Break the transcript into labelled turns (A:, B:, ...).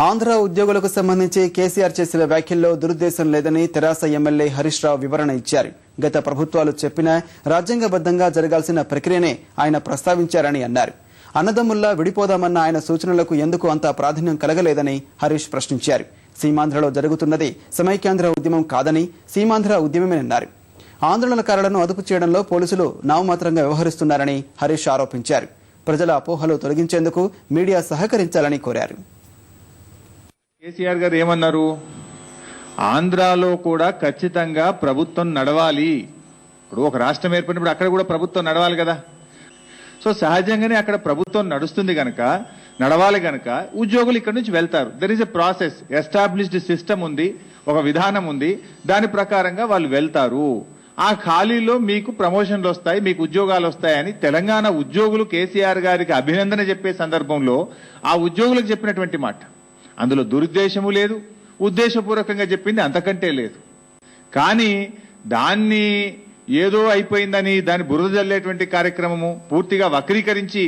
A: ఆంధ్ర ఉద్యోగులకు సంబంధించి కేసీఆర్ చేసిన వ్యాఖ్యల్లో దురుద్దేశం లేదని తెరాస ఎమ్మెల్యే హరీష్ రావు వివరణ ఇచ్చారు. గత ప్రభుత్వాలు చెప్పిన రాజ్యాంగబద్దంగా జరగాల్సిన ప్రక్రియనే ఆయన ప్రస్తావించారని అన్నారు. అన్నదమ్ముల్లా విడిపోదామన్న ఆయన సూచనలకు ఎందుకు అంత ప్రాధాన్యం కలగలేదని హరీష్ ప్రశ్నించారు. సీమాంధ్రలో జరుగుతున్నది సమైక్యాంధ్ర ఉద్యమం కాదని సీమాంధ్ర ఉద్యమమేనన్నారు. ఆందోళనకారులను అదుపు చేయడంలో పోలీసులు నామమాత్రంగా వ్యవహరిస్తున్నారని హరీష్ ఆరోపించారు. ప్రజల అపోహలు తొలగించేందుకు మీడియా సహకరించాలని కోరారు.
B: కేసీఆర్ గారు ఏమన్నారు? ఆంధ్రాలో కూడా ఖచ్చితంగా ప్రభుత్వం నడవాలి. ఇప్పుడు ఒక రాష్ట్రం ఏర్పడినప్పుడు అక్కడ కూడా ప్రభుత్వం నడవాలి కదా. సో సహజంగానే అక్కడ ప్రభుత్వం నడుస్తుంది గనక, నడవాలి గనక ఉద్యోగులు ఇక్కడ నుంచి వెళ్తారు. There is a process, established system ఉంది, ఒక విధానం ఉంది, దాని ప్రకారంగా వాళ్ళు వెళ్తారు. ఆ ఖాళీలో మీకు ప్రమోషన్లు వస్తాయి, మీకు ఉద్యోగాలు వస్తాయని తెలంగాణ ఉద్యోగులు కేసీఆర్ గారికి అభినందన చెప్పే సందర్భంలో ఆ ఉద్యోగులకు చెప్పినటువంటి మాట, అందులో దురుద్దేశము లేదు, ఉద్దేశపూర్వకంగా చెప్పింది అంతకంటే లేదు. కానీ దాన్ని ఏదో అయిపోయిందని దాన్ని బురద జల్లేటువంటి కార్యక్రమము పూర్తిగా వక్రీకరించి